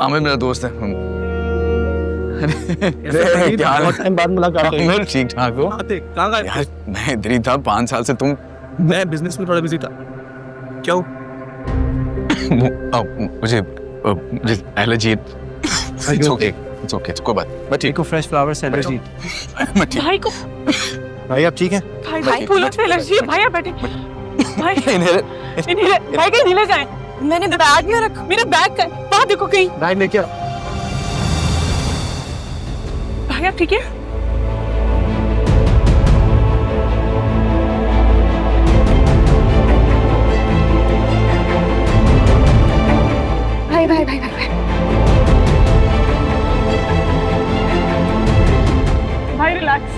आमिर मेरा दोस्त है। अरे क्या बहुत टाइम बाद मुलाकात हुई। आमिर ठीक ठाक हो? कहाँ गए? यार मैं इधर ही था 5 साल से। तुम? मैं बिजनेस में थोड़ा बिजी था। क्यों? मुझे एलर्जी। इट्स ओके कोई बात। मैं ठीक को फ्रेश फ्लावर्स एलर्जी। मैं ठीक। भाई को भाई आप ठीक हैं? भाई फूलों से एलर्जी है। भाई आप बैठे। भाई भाई कहीं नीले जाए। मैंने बैग में रखा। मेरा बैग वहाँ देखो कहीं। बैग लेके आओ। भाई आप ठीक है? भाई भाई भाई भाई भाई रिलैक्स।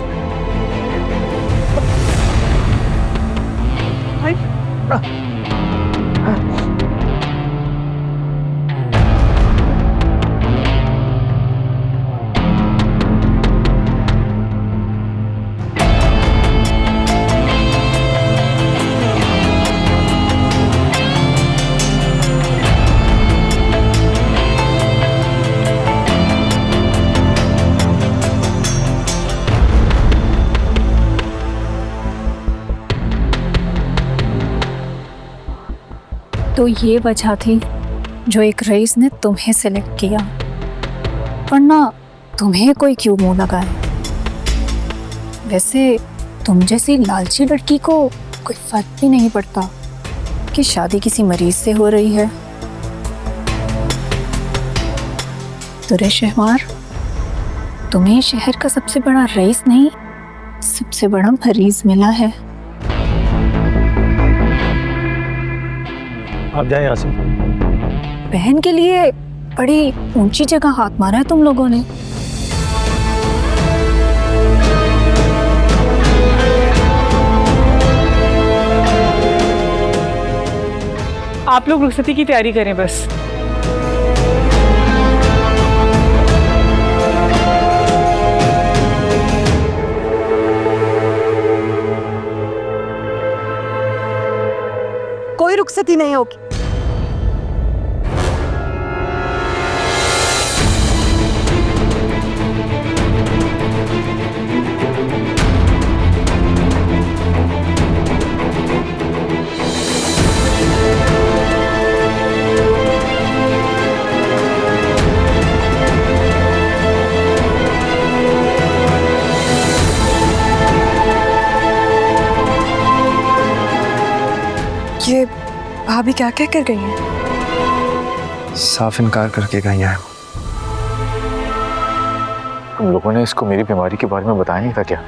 भाई तो ये वजह थी जो एक रईस ने तुम्हें सिलेक्ट किया, वरना तुम्हें कोई क्यों मुंह लगाए। वैसे तुम जैसी लालची लड़की को कोई फर्क भी नहीं पड़ता कि शादी किसी मरीज से हो रही है। तुरे शहमार, तुम्हें शहर का सबसे बड़ा रईस नहीं, सबसे बड़ा मरीज मिला है। आप जाएं यहाँ से। बहन के लिए बड़ी ऊंची जगह हाथ मारा है तुम लोगों ने। आप लोग रुखसती की तैयारी करें बस। कोई रुखसती नहीं होगी। ये भाभी क्या कह कर गई हैं? साफ इनकार करके गई हैं। तुम लोगों ने इसको मेरी बीमारी के बारे में बताया नहीं था क्या?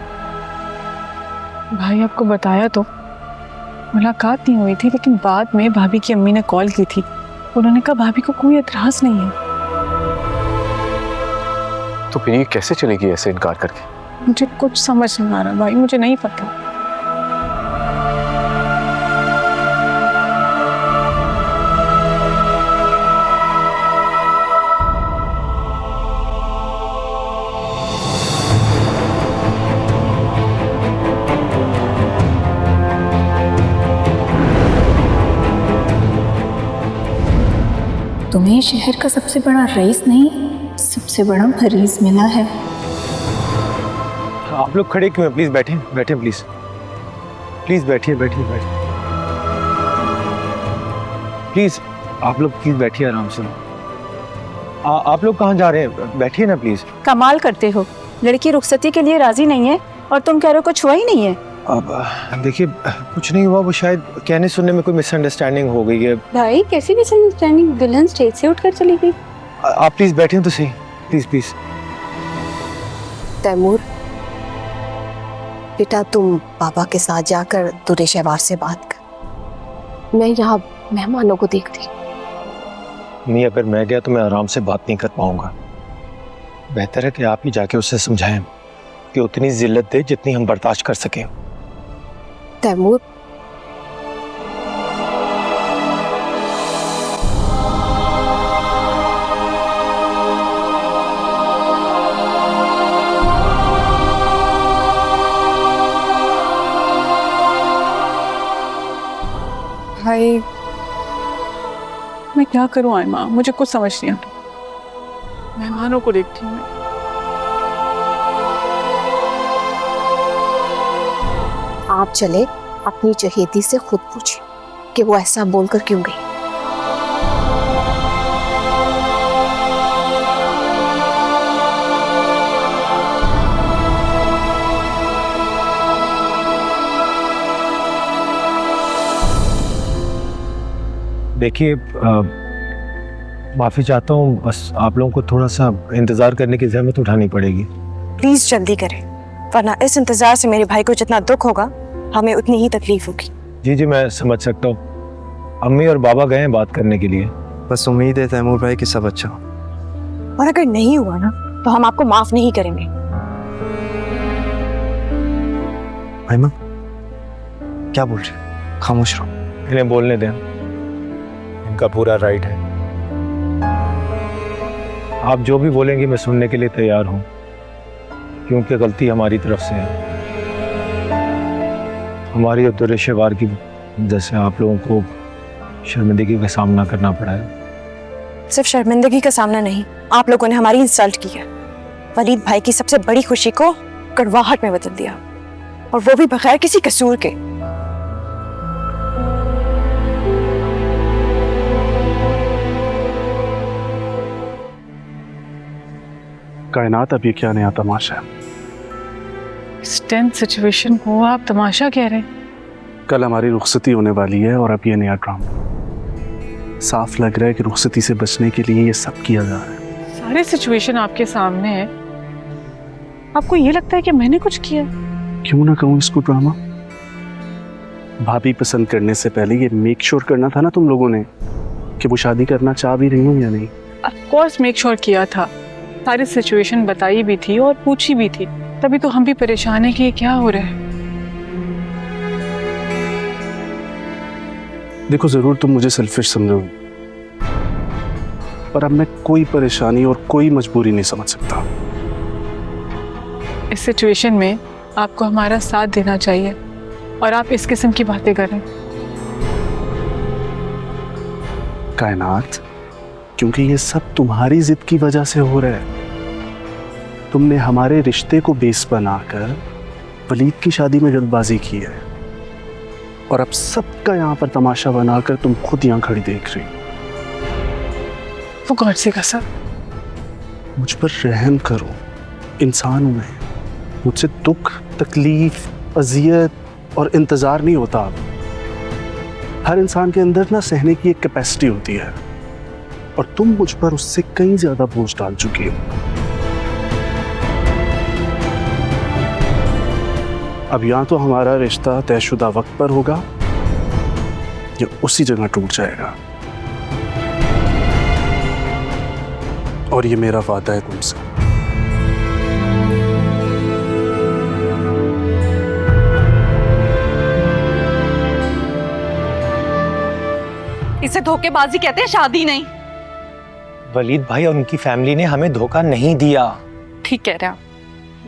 भाई आपको बताया तो मुलाकात नहीं हुई थी, लेकिन बाद में भाभी की अम्मी ने कॉल की थी। उन्होंने कहा भाभी को कोई एतराज नहीं है। तो फिर ये कैसे चलेगी ऐसे इनकार करके? मुझे कुछ समझ नहीं आ रहा भाई, मुझे नहीं पता। तुम्हें शहर का सबसे बड़ा रईस नहीं, सबसे बड़ा मरीज मिला है। आप लोग खड़े क्यों हैं? प्लीज बैठें, बैठें प्लीज। प्लीज बैठिए बैठिए बैठिए। प्लीज आप लोग प्लीज बैठिए आराम से। आप लोग कहाँ जा रहे हैं? बैठिए ना प्लीज। कमाल करते हो, लड़की रुखसती के लिए राजी नहीं है और तुम कह रहे हो कुछ हुआ ही नहीं है। अब देखिए कुछ नहीं हुआ, वो शायद कहने सुनने में कोई मिसअंडरस्टैंडिंग हो गई है। भाई कैसी मिसअंडरस्टैंडिंग? दुल्हन स्टेज से उठकर चली गई। आप प्लीज बैठे तो सही, प्लीज प्लीज। तैमूर बेटा, तुम पापा के साथ जाकर दुरे शहबार से बात कर। मैं यहाँ मेहमानों को देखती। नहीं, अगर मैं गया तो मैं आराम से बात नहीं कर पाऊंगा। बेहतर है कि आप ही जाके उससे समझाएं कि उतनी जिल्लत दे जितनी हम बर्दाश्त कर सकें। तैमूर भाई मैं क्या करूं आयमा, मुझे कुछ समझ नहीं आता। मेहमानों को देखती हूँ मैं। आप चले अपनी चहेती से खुद पूछिए कि वो ऐसा बोलकर क्यों गई। देखिए, माफ़ी चाहता हूँ, बस आप लोगों को थोड़ा सा इंतज़ार करने की ज़हमत उठानी पड़ेगी। प्लीज जल्दी करें, वरना इस इंतजार से मेरे भाई को जितना दुख होगा हमें उतनी ही तकलीफ होगी। जी जी, मैं समझ सकता हूँ। अम्मी और बाबा गए हैं बात करने के लिए। बस उम्मीद है तैमूर भाई कि सब अच्छा हो। और अगर नहीं हुआ ना तो हम आपको माफ नहीं करेंगे। भाई माँ क्या बोल रहे, खामोश रहो। इन्हें बोलने दें, इनका पूरा राइट है। आप जो भी बोलेंगे मैं सुनने के लिए तैयार हूँ, क्योंकि गलती हमारी तरफ से है। हमारी और दुरेश वार की जैसे आप लोगों को शर्मिंदगी का सामना करना पड़ा है। सिर्फ शर्मिंदगी का सामना नहीं, आप लोगों ने हमारी इंसल्ट की है। वलीद भाई की सबसे बड़ी खुशी को कड़वाहट में बदल दिया, और वो भी बगैर किसी कसूर के। कायनात अब ये क्या नया तमाशा है। इस टेंस सिचुएशन को आप तमाशा कह रहे हैं? कल हमारी रुखसती होने वाली है और अब ये नया ड्रामा। साफ लग रहा है कि रुखसती से बचने के लिए ये सब किया जा रहा है। सारे सिचुएशन आपके सामने है, आपको ये लगता है कि मैंने कुछ किया? क्यों ना कहूँ इसको ड्रामा। भाभी पसंद करने से पहले ये मेक श्योर करना था ना तुम लोगों ने कि वो शादी करना चाह भी रही हूँ या नहीं। ऑफ कोर्स मेक श्योर किया था, सारी सिचुएशन बताई भी थी और पूछी भी थी, तभी तो हम भी परेशान है कि ये क्या हो रहा है। देखो, जरूर तुम मुझे सेल्फिश समझोगे, पर अब मैं कोई परेशानी और कोई मजबूरी नहीं समझ सकता। इस सिचुएशन में आपको हमारा साथ देना चाहिए, और आप इस किस्म की बातें कर रहे हैं। कायनात, क्योंकि ये सब तुम्हारी जिद की वजह से हो रहा है। तुमने हमारे रिश्ते को बेस बनाकर वलीद की शादी में जल्दबाजी की है, और अब सबका यहाँ पर तमाशा बनाकर तुम खुद यहाँ खड़ी देख रही हो। वो गॉड से कसम, मुझ पर रहम करो, इंसान हूं मैं। मुझसे दुख, तकलीफ, अजियत और इंतजार नहीं होता। अब हर इंसान के अंदर ना सहने की एक कैपेसिटी होती है, और तुम मुझ पर उससे कहीं ज्यादा बोझ डाल चुकी हो। अब या तो हमारा रिश्ता तयशुदा वक्त पर होगा या उसी जगह टूट जाएगा, और ये मेरा वादा है तुमसे। इसे धोखेबाजी कहते हैं, शादी नहीं। वलीद भाई और उनकी फैमिली ने हमें धोखा नहीं दिया। ठीक कह रहे हैं,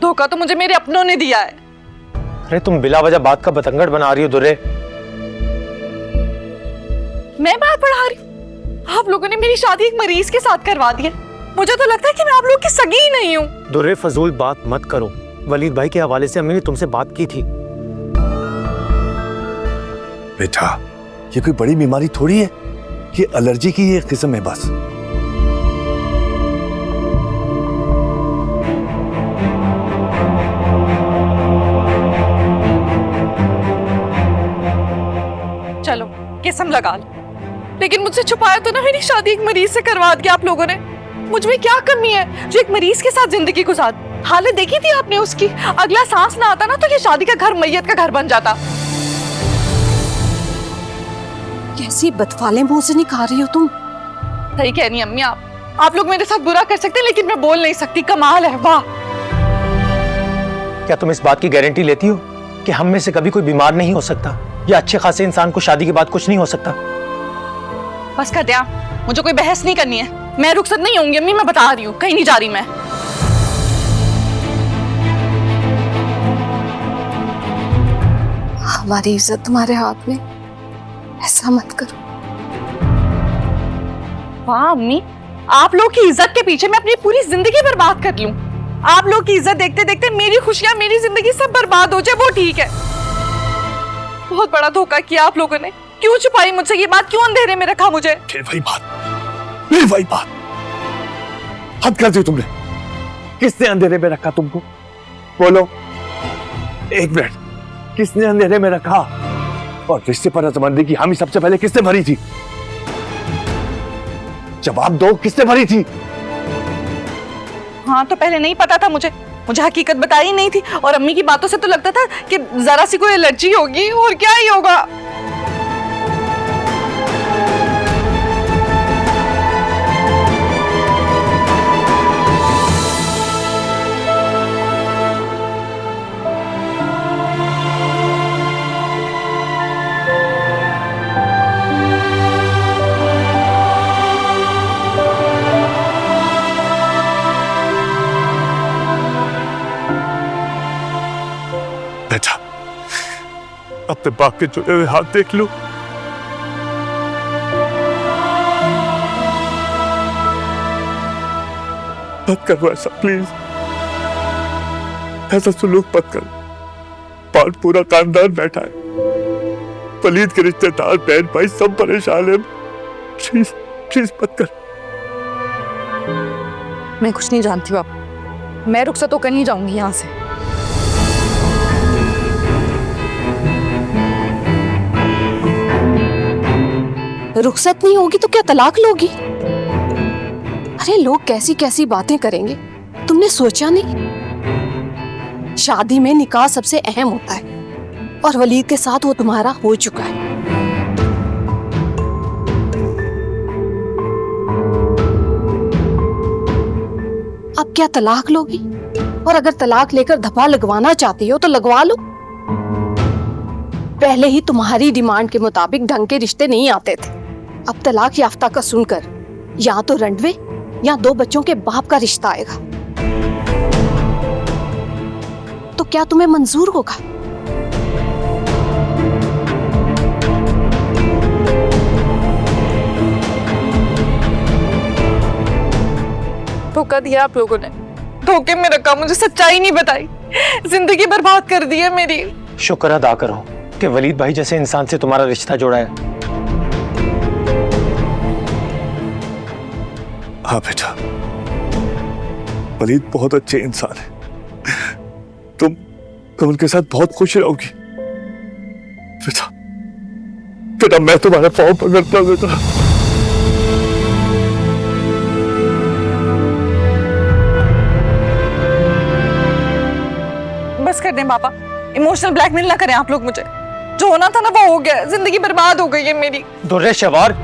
धोखा तो मुझे मेरे अपनों ने दिया है। अरे तुम बिला वजह बात का बतंगड़ बना रही हो दुरे। मैं बात बढ़ा रही हूँ? आप लोगों ने मेरी शादी एक मरीज के साथ करवा दी है। मुझे तो लगता है कि मैं आप लोगों की सगी ही नहीं हूँ। दुरे, फजूल बात मत करो। वलीद भाई के हवाले से अम्मी ने तुमसे बात की थी। बेटा, ये कोई बड़ी बीमारी थोड़ी है, ये एलर्जी की एक किस्म है बस। चलो किस्म लगा लो, लेकिन मुझसे छुपाया तो ना मेरी शादी एक मरीज से करवा दिया आप लोगों ने। मुझ में क्या कमी है जो एक मरीज के साथ जिंदगी गुजार। हालत देखी थी आपने उसकी, अगला सांस ना आता ना तो ये शादी का घर मैयत का घर बन जाता। कैसी बदफाले मुंह से निकाल रही हो तुम। सही कह रही अम्मी, आप लोग मेरे साथ बुरा कर सकते हैं, लेकिन मैं बोल नहीं सकती। कमाल है, वाह। क्या तुम इस बात की गारंटी लेती हो कि हम में से कभी कोई बीमार नहीं हो सकता, या अच्छे खासे इंसान को शादी के बाद कुछ नहीं हो सकता? बस कर दिया, मुझे कोई बहस नहीं करनी है। मैं रुखसत नहीं होंगी अम्मी, मैं बता रही हूँ, कहीं नहीं जा रही मैं। हमारी इज्जत तुम्हारे हाथ में, ऐसा मत करो। वाह अम्मी, आप लोग की इज्जत के पीछे मैं अपनी पूरी जिंदगी बर्बाद कर लूं। आप लोग की इज्जत देखते देखते मेरी खुशियां, मेरी जिंदगी सब बर्बाद हो जाए, वो ठीक है। बहुत बड़ा धोखा किया आप लोगों ने। क्यों छुपाई मुझसे ये बात? क्यों अंधेरे में रखा मुझे? फिर वही बात हद कर दी तुमने। किसने अंधेरे में रखा तुमको? बोलो, एक मिनट, किसने अंधेरे में रखा? और रिश्ते पर रजामंदी की हामी सबसे पहले किसने भरी थी? जवाब दो, किसने भरी थी? हाँ, तो पहले नहीं पता था मुझे हकीकत बताई नहीं थी। और अम्मी की बातों से तो लगता था कि जरा सी कोई एलर्जी होगी, और क्या ही होगा। बेटा, अपने बाप के जुड़े हुए हाथ देख लो। मत करो ऐसा प्लीज, ऐसा सुलूक मत करो। और पूरा खानदान बैठा है, वलीद के रिश्तेदार, बहन भाई सब परेशान है। प्लीज प्लीज मत कर। मैं कुछ नहीं जानती बाप, मैं रुखसत होकर नहीं जाऊंगी यहाँ से। रुखसत नहीं होगी तो क्या तलाक लोगी? अरे लोग कैसी कैसी बातें करेंगे, तुमने सोचा नहीं? शादी में निकाह सबसे अहम होता है, और वलीद के साथ वो तुम्हारा हो चुका है। अब क्या तलाक लोगी? और अगर तलाक लेकर धब्बा लगवाना चाहती हो तो लगवा लो। पहले ही तुम्हारी डिमांड के मुताबिक ढंग के रिश्ते नहीं आते थे। अब तलाक याफ्ता का सुनकर या तो रंडवे या 2 बच्चों के बाप का रिश्ता आएगा, तो क्या तुम्हें मंजूर होगा? धोखा दिया आप लोगों ने, धोखे में रखा, मुझे सच्चाई नहीं बताई, जिंदगी बर्बाद कर दी है मेरी। शुक्र अदा करो कि वलीद भाई जैसे इंसान से तुम्हारा रिश्ता जोड़ा है। हाँ बेटा, वलीद बहुत अच्छे इंसान है। तुम उनके साथ बहुत खुश रहोगी। बेटा मैं तुम्हारा पाँव पकड़ता हूँ बेटा। बस कर दें पापा, इमोशनल ब्लैकमेल ना करें आप लोग मुझे। जो होना था ना वो हो गया, जिंदगी बर्बाद हो गई है मेरी। दुर्रे शवार,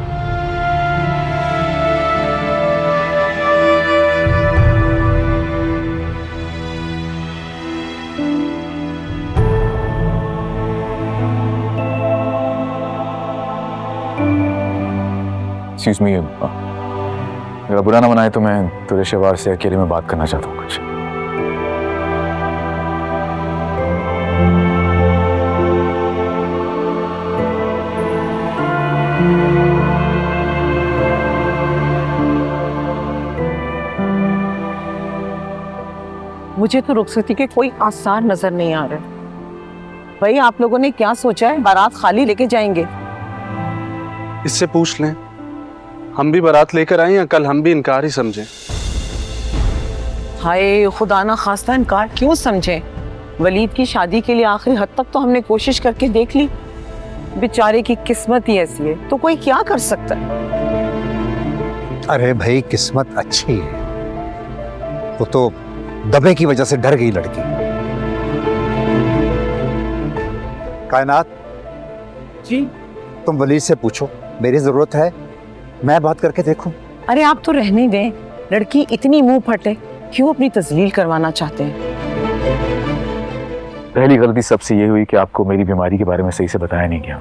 एक्सक्यूज मी, अगर बुरा ना मनाए तो मैं तुरे शवार से अकेले में बात करना चाहता हूँ कुछ। मुझे तो रुखसती के कोई आसार नजर नहीं आ रहे। भाई आप लोगों ने क्या सोचा है, बारात खाली लेके जाएंगे? इससे पूछ लें, हम भी बारात लेकर आए या कल हम भी इनकार ही समझें? हाय खुदा ना खास्ता इनकार क्यों समझे? वलीद की शादी के लिए आखिरी हद तक तो हमने कोशिश करके देख ली, बेचारे की किस्मत ही ऐसी है, तो कोई क्या कर सकता है? अरे भाई किस्मत अच्छी है, वो तो दबे की वजह से डर गई लड़की। कायनात जी, तुम वलीद से पूछो, मेरी जरूरत है, मैं बात करके देखूं। अरे आप तो रहने दें, लड़की इतनी मुंह फटे, क्यों अपनी तजलील करवाना चाहते हैं? पहली गलती सबसे ये हुई कि आपको मेरी बीमारी के बारे में सही से बताया नहीं गया,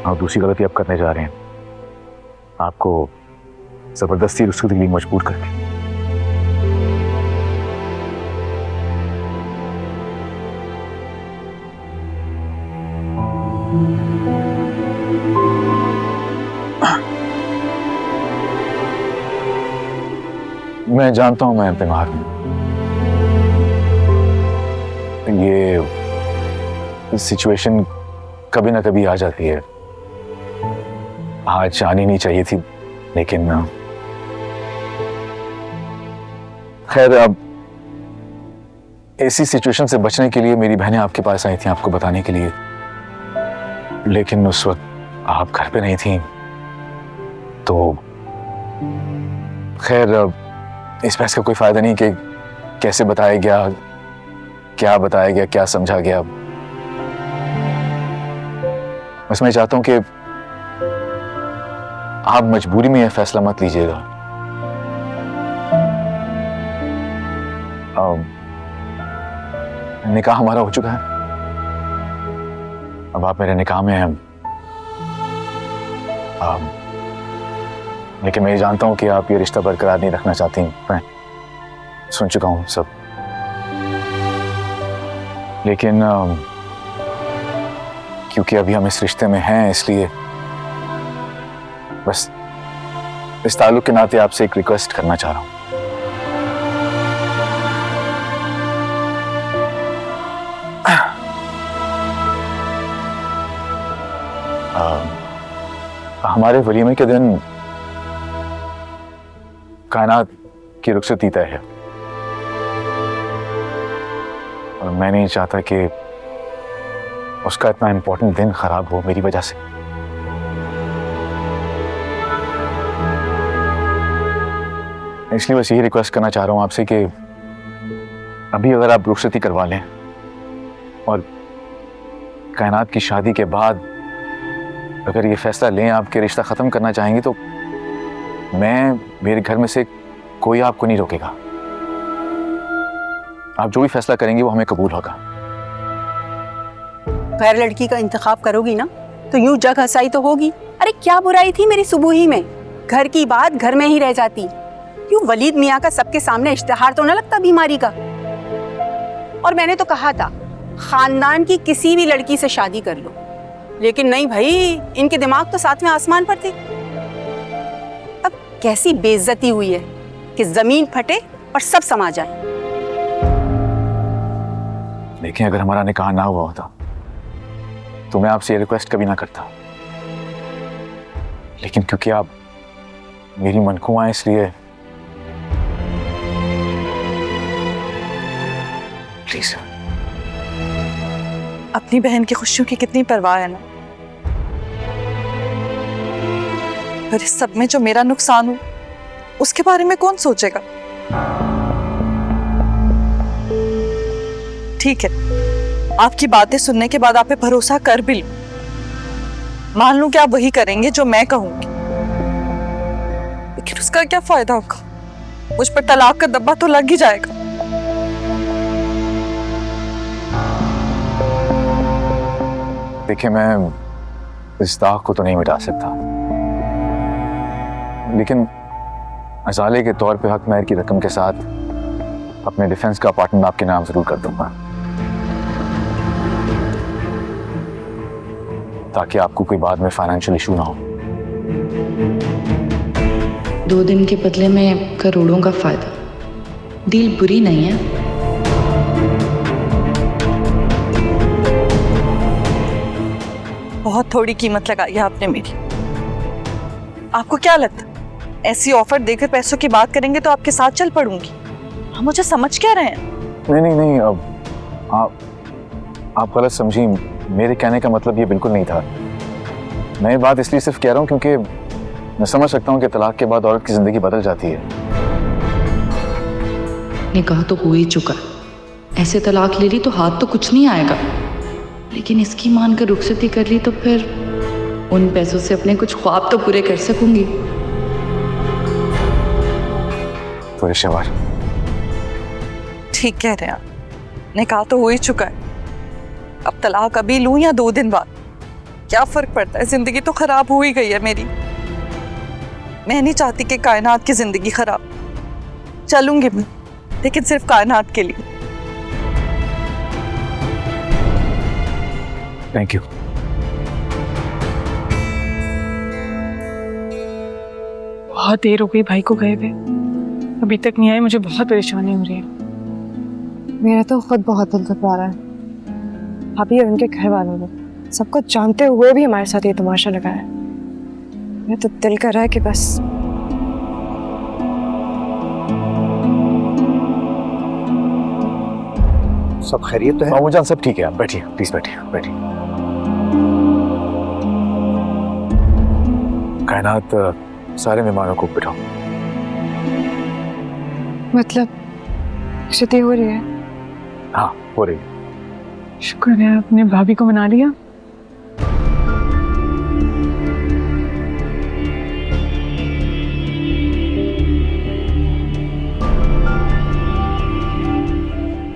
और दूसरी गलती आप करने जा रहे हैं, आपको जबरदस्ती रुस्सू के लिए मजबूर करके। मैं जानता हूं मैं बीमार हूं। ये सिचुएशन कभी ना कभी आ जाती है। आज आनी नहीं चाहिए थी, लेकिन खैर अब ऐसी सिचुएशन से बचने के लिए मेरी बहनें आपके पास आई थी आपको बताने के लिए, लेकिन उस वक्त आप घर पे नहीं थी। तो खैर इस बहस का कोई फायदा नहीं कि कैसे बताया गया, क्या बताया गया, क्या समझा गया। बस मैं चाहता हूं कि आप मजबूरी में यह फैसला मत लीजिएगा। निकाह हमारा हो चुका है, अब आप मेरे निकाह में हैं। लेकिन मैं ये जानता हूं कि आप ये रिश्ता बरकरार नहीं रखना चाहती। मैं सुन चुका हूं सब, लेकिन क्योंकि अभी हम इस रिश्ते में हैं, इसलिए बस इस ताल्लुक के नाते आपसे एक रिक्वेस्ट करना चाह रहा हूं। हमारे वलीमे के दिन कायनात की रुखसती तय है और मैं नहीं चाहता कि उसका इतना इंपॉर्टेंट दिन खराब हो मेरी वजह से। इसलिए बस यही रिक्वेस्ट करना चाह रहा हूं आपसे कि अभी अगर आप रुखसती करवा लें और कायनात की शादी के बाद अगर ये फैसला लें आपके रिश्ता ख़त्म करना चाहेंगे, तो मेरे घर में से कोई आपको नहीं रोकेगा। आप जो भी फैसला करेंगे वो हमें कबूल होगा। गैर लड़की का इंतखाब करोगी ना तो यूं जग हंसाई तो होगी। अरे क्या बुराई थी मेरी सुबुही में, घर की बात घर में ही रह जाती। यूं वलीद मियाँ का सबके सामने इश्तिहार तो न लगता बीमारी का। और मैंने तो कहा था खानदान की किसी भी लड़की से शादी कर लो, लेकिन नहीं भाई, इनके दिमाग तो सातवें आसमान पर थे। अब कैसी बेइज्जती हुई है कि जमीन फटे और सब समा जाए। देखिए, अगर हमारा निकाह ना हुआ होता तो मैं आपसे ये रिक्वेस्ट कभी ना करता, लेकिन क्योंकि आप मेरी मनखुआ हैं, इसलिए प्लीज। अपनी बहन की खुशियों की कितनी परवाह है ना, पर इस सब में जो मेरा नुकसान हो उसके बारे में कौन सोचेगा। ठीक है, आपकी बातें सुनने के बाद आप पे भरोसा कर भी लूं, मान लूं कि आप वही करेंगे जो मैं कहूंगी, लेकिन उसका क्या फायदा होगा। मुझ पर तलाक का दब्बा तो लग ही जाएगा। देखिए, मैं इस दाग को तो नहीं मिटा सकता, लेकिन अजाले के तौर पे हक महर की रकम के साथ अपने डिफेंस का अपार्टमेंट आपके नाम जरूर कर दूंगा, ताकि आपको कोई बाद में फाइनेंशियल इशू ना हो। 2 दिन के बदले में करोड़ों का फायदा, डील बुरी नहीं है। बहुत थोड़ी कीमत लगाई है आपने मेरी। आपको क्या लगता ऐसी ऑफर देकर पैसों की बात करेंगे तो आपके साथ चल पड़ूंगी? आप मुझे समझ क्या रहे हैं? नहीं, अब आप गलत समझी। मेरे कहने का मतलब ये बिल्कुल नहीं था। मैं ये बात इसलिए सिर्फ कह रहा हूँ क्योंकि मैं समझ सकता हूँ कि तलाक के बाद औरत की जिंदगी बदल जाती है। निकाह तो हो ही चुका है, ऐसे तलाक ले ली तो हाथ तो कुछ नहीं आएगा, लेकिन इसकी मानकर रुखसती कर ली तो फिर उन पैसों से अपने कुछ ख्वाब तो पूरे कर सकूंगी। ठीक कह रहे हैं आप, निकाह तो हो ही चुका है। अब तलाक अभी लूं या 2 दिन बाद, क्या फर्क पड़ता है? जिंदगी तो खराब हो ही गई है मेरी। मैं नहीं चाहती कि कायनात की जिंदगी खराब। चलूंगी मैं, लेकिन सिर्फ कायनात के लिए। Thank you. बहुत देर हो गई भाई को गए हुए, अभी तक नहीं आए, मुझे बहुत परेशानी हो रही है। मेरा तो खुद बहुत दिल घबरा रहा है। भाभी और उनके घर वालों ने सब कुछ जानते हुए भी हमारे साथ ये तमाशा लगाया है। मेरा तो दिल कर रहा है कि बस सब खैरियत तो है? मामू जान सब ठीक है, आप बैठिए, प्लीज बैठिए बैठिए। कायनात, सारे मेहमानों को बिठाओ। मतलब क्षति हो रही है? हाँ, हो रही है। शुक्र है आपने भाभी को मना लिया।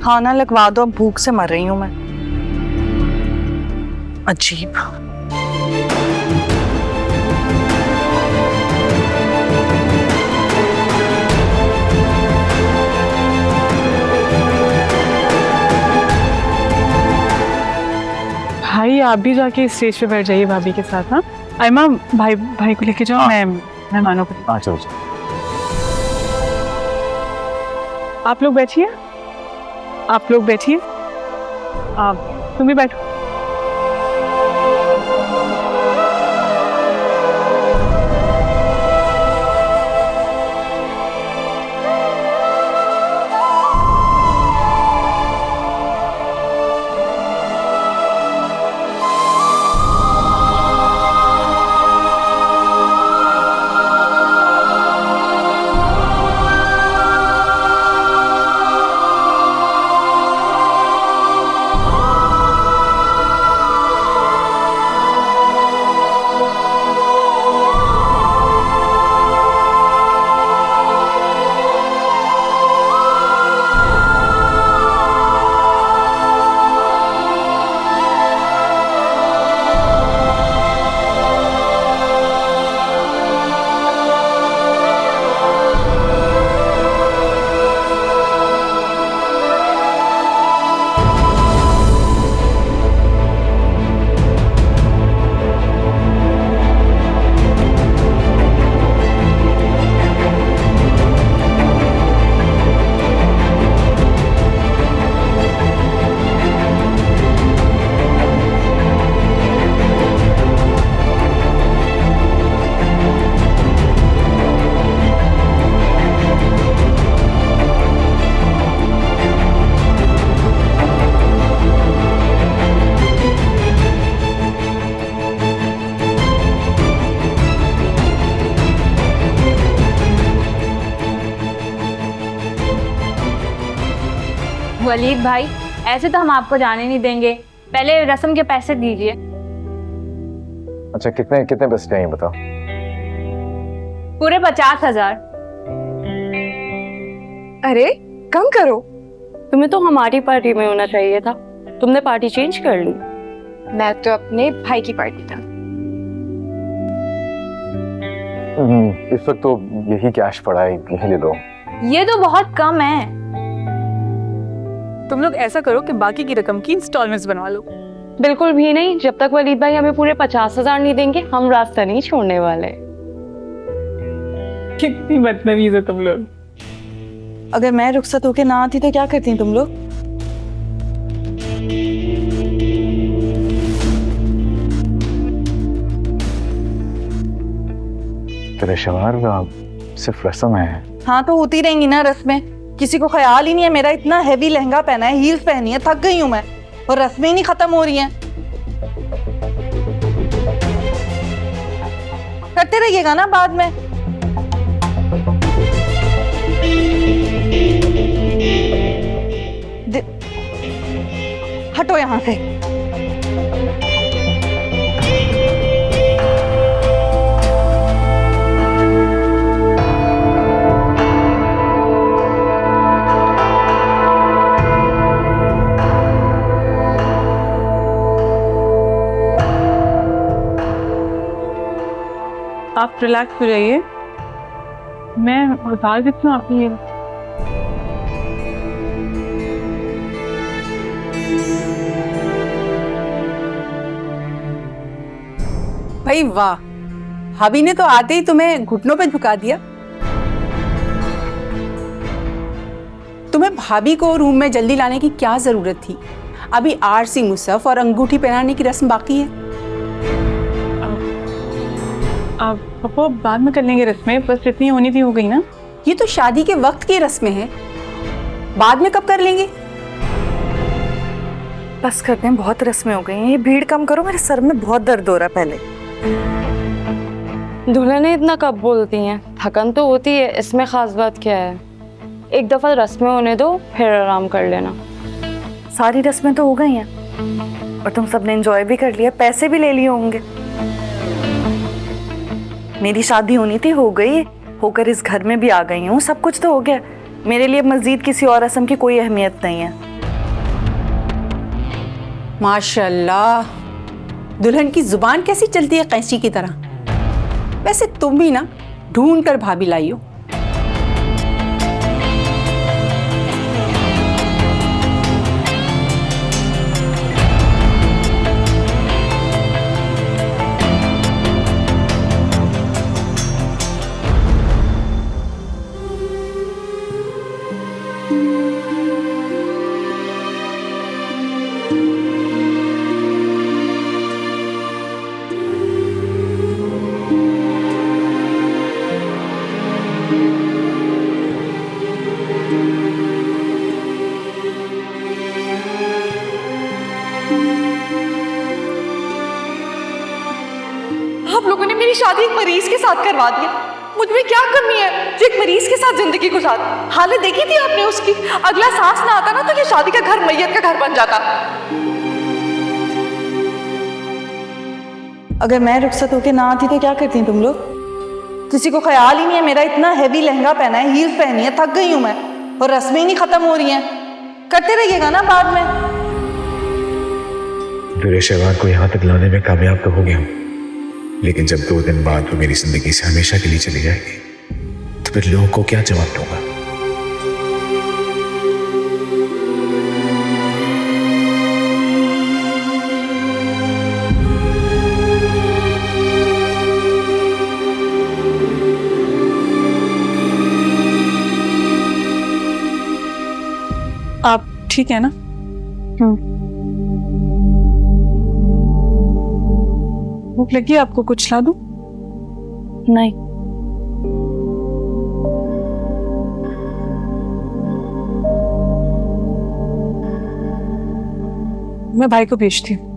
खाना लगवा दो, भूख से मर रही हूँ मैं। अजीब। भाई आप भी जाके स्टेज पे बैठ जाइए भाभी के साथ। हाँ आयमा, भाई को लेके जाओ। हाँ। मैं मेहमानों को। हाँ चलो चलो। आप लोग बैठिए, आप लोग बैठिए, आप तुम भी बैठो। वलीद भाई, ऐसे तो हम आपको जाने नहीं देंगे, पहले रस्म के पैसे दीजिए। अच्छा, कितने कितने पैसे चाहिए बताओ? पूरे 50,000। अरे कम करो। तुम्हें तो हमारी पार्टी में होना चाहिए था, तुमने पार्टी चेंज कर ली। मैं तो अपने भाई की पार्टी था। इस वक्त तो यही कैश पड़ा है, यही ले लो। ये तो बहुत कम है। तुम लोग ऐसा करो कि बाकी की रकम की इंस्टॉलमेंट्स बनवा लो। बिल्कुल भी नहीं, जब तक वलीद भाई हमें पूरे 50,000 नहीं देंगे हम रास्ता नहीं छोड़ने वाले। कितनी बदतमीज है तुम लोग। अगर मैं रुखसत होके ना आती तो क्या करती तुम लोग? तेरे शवार सिर्फ रस्म है। हाँ तो होती रहेंगी ना रस्में। किसी को ख्याल ही नहीं है मेरा इतना हैवी लहंगा पहना है, हील्स पहनी है, थक गई हूं मैं, और रस्में ही नहीं खत्म हो रही हैं। करते रहिएगा ना बाद में। हटो यहां से। आप रिलैक्स हो जाइए, मैं बता देती हूँ आपकी। भाई वाह, भाभी ने तो आते ही तुम्हें घुटनों पे झुका दिया। तुम्हें भाभी को रूम में जल्दी लाने की क्या जरूरत थी? अभी आरसी मुसफ और अंगूठी पहनाने की रस्म बाकी है। अब पापा बाद में कर लेंगे रस्में, बस इतनी होनी थी हो गई ना। ये तो शादी के वक्त की रस्में हैं, बाद में कब कर लेंगे? बस करते हैं, बहुत रस्में हो गई हैं। ये भीड़ कम करो, मेरे सर में बहुत दर्द हो रहा है। पहले दुल्हनें इतना कब बोलती हैं? थकन तो होती है, इसमें खास बात क्या है? एक दफा रस्में होने दो, फिर आराम कर लेना। सारी रस्में तो हो गई हैं और तुम सबने एंजॉय भी कर लिया, पैसे भी ले लिए होंगे। मेरी शादी होनी थी, हो गई, होकर इस घर में भी आ गई हूँ, सब कुछ तो हो गया। मेरे लिए मजीद किसी और रस्म की कोई अहमियत नहीं है। माशाल्लाह, दुल्हन की जुबान कैसी चलती है कैंची की तरह। वैसे तुम भी ना ढूंढ कर भाभी लाई हो। आप लोगों ने मेरी शादी एक मरीज के साथ करवा दी। मुझ में क्या कमी है जो एक मरीज के साथ जिंदगी गुजार? हालत देखी थी आपने उसकी? अगला सांस ना आता ना तो ये शादी का घर मैयत का घर बन जाता। अगर मैं रुखसत होके ना आती तो क्या करती तुम लोग? किसी को ख्याल ही नहीं है मेरा इतना हैवी लहंगा पहना है, हील्स पहनी है, थक गई हूं मैं और रस्में ही नहीं खत्म हो रही हैं। करते रहिएगा ना बाद में। दुरे शहवार को यहाँ तक लाने में कामयाब तो हो गया हूँ, लेकिन जब 2 दिन बाद वो मेरी जिंदगी से हमेशा के लिए चली जाएगी तो फिर लोगों को क्या जवाब दूंगा? आप ठीक है ना? भूख लगी है आपको, कुछ ला दूं? नहीं। मैं भाई को भेजती हूँ।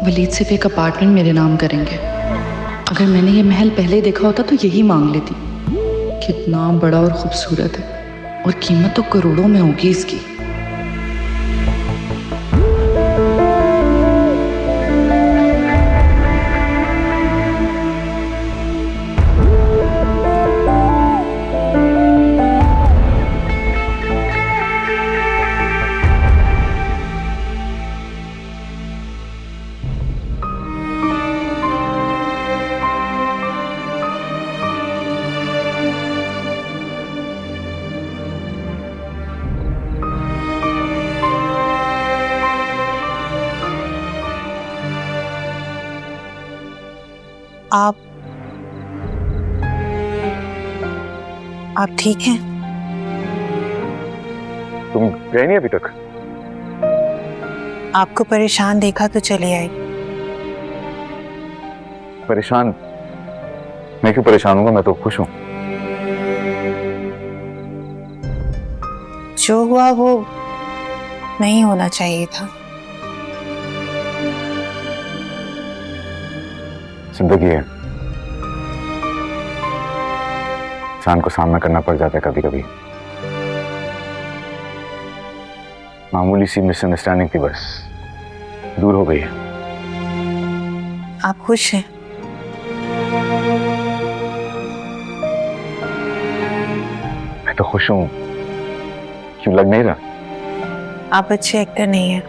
वलीद सिर्फ एक अपार्टमेंट मेरे नाम करेंगे। अगर मैंने ये महल पहले देखा होता तो यही मांग लेती। कितना बड़ा और खूबसूरत है और कीमत तो करोड़ों में होगी इसकी। आप ठीक हैं? तुम गए नहीं अभी तक? आपको परेशान देखा तो चली आई। परेशान? मैं क्यों परेशान हूँ? मैं तो खुश हूँ। जो हुआ वो नहीं होना चाहिए था। जिंदगी है, इंसान को सामना करना पड़ जाता है कभी कभी। मामूली सी मिसअंडरस्टैंडिंग थी, बस दूर हो गई है। आप खुश हैं? मैं तो खुश हूं, क्यों लग नहीं रहा? आप अच्छे एक्टर नहीं हैं।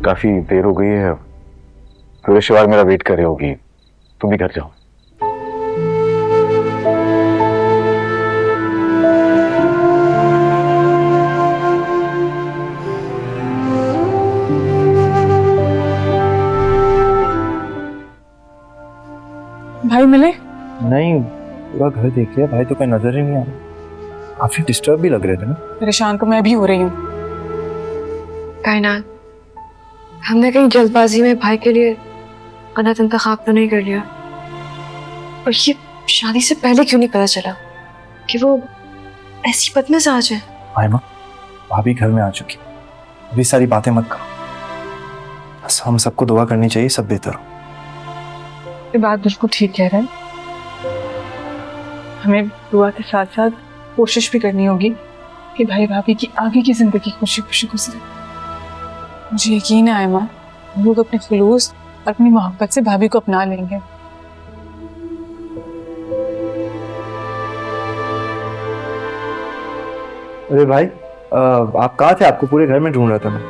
काफी देर हो गई है, पूरे शिवार मेरा वेट कर रही होगी, तुम भी घर जाओ। भाई मिले? नहीं, पूरा घर देख लिया, भाई तो कोई नजर ही नहीं आ रहा। काफी डिस्टर्ब भी लग रहे थे ना। परेशान तो मैं भी हो रही हूँ। कायनात, हमने कहीं जल्दबाजी में भाई के लिए गलत इंतखाब तो नहीं कर लिया? और ये शादी से पहले क्यों नहीं पता चला कि वो ऐसी बदमिजाज है? माँ, भाभी घर में आ चुकी, अभी सारी बातें मत करो। बस हम सबको दुआ करनी चाहिए, सब बेहतर हो। ये बात बिल्कुल ठीक कह रहा है। हमें दुआ के साथ साथ कोशिश भी करनी होगी कि भाई भाभी की आगे की जिंदगी खुशी खुशी गुजरे। मुझे यकीन है आयमा, हम लोग अपने खुलूस और अपनी मोहब्बत से भाभी को अपना लेंगे। अरे भाई, आप कहाँ थे? आपको पूरे घर में ढूंढ रहा था मैं।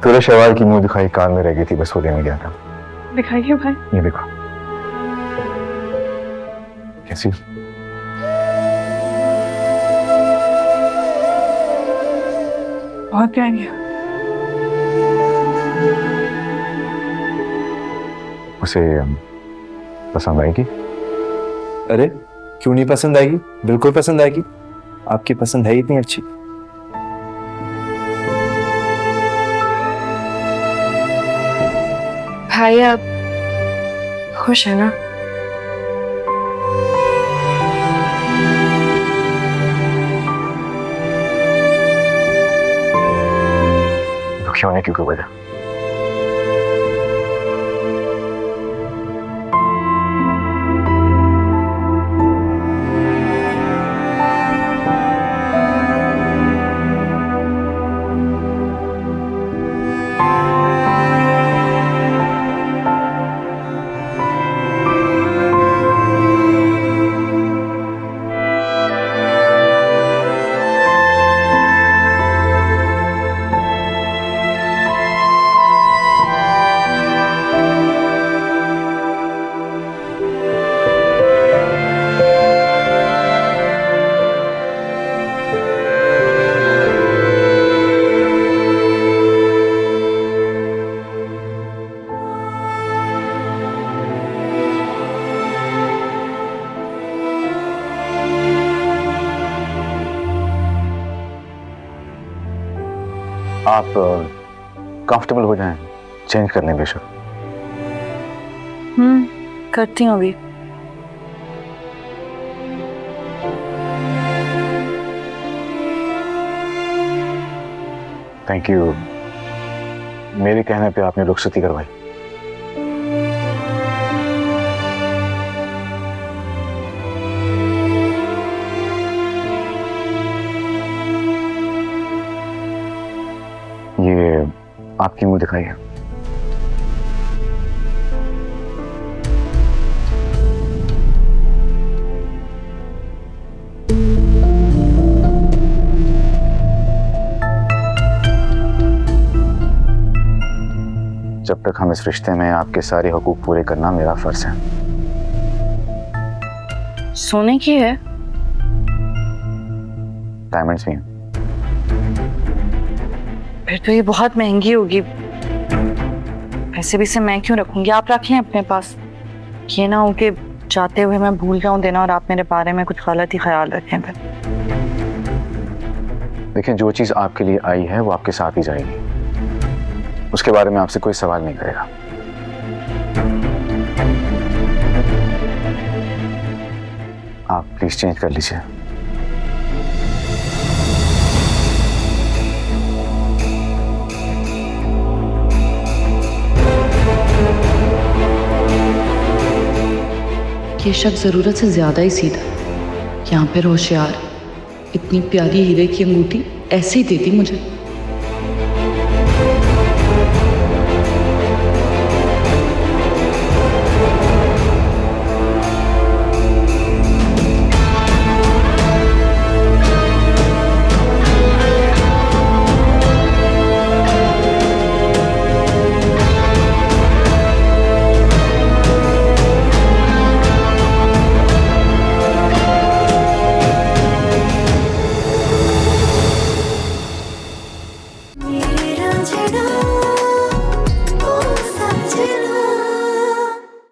पूरे शवाल की मुंह दिखाई कार में रह गई थी, बस वो देने गया था। दिखाइए भाई। ये देखो कैसी बहुत प्यारी है। उसे पसंद आएगी? अरे क्यों नहीं पसंद आएगी, बिल्कुल पसंद आएगी। आपकी पसंद है इतनी अच्छी। भाई आप खुश है ना? दुखी होने की कोई वजह? आप कंफर्टेबल हो जाएं, चेंज कर लें बेशक। करती हूँ अभी। थैंक यू, मेरे कहने पे आपने रुखसती करवाई। ये आपकी मुंह दिखाई है। जब तक हम इस रिश्ते में आपके सारे हुकूक पूरे करना मेरा फर्ज है। सोने की है? डायमंड्स भी हैं। फिर तो ये बहुत महंगी होगी। वैसे भी इसे मैं क्यों रखूंगी, आप रख लें अपने पास। ये ना हो कि जाते हुए मैं भूल जाऊं देना और आप मेरे बारे में कुछ गलत ही ख्याल रखें। फिर देखिए, जो चीज आपके लिए आई है वो आपके साथ ही जाएगी, उसके बारे में आपसे कोई सवाल नहीं करेगा। आप प्लीज चेंज कर लीजिए। ये शख्स ज़रूरत से ज़्यादा ही सीधा, यहाँ पे होशियार। इतनी प्यारी हीरे की अंगूठी ऐसे ही देती मुझे।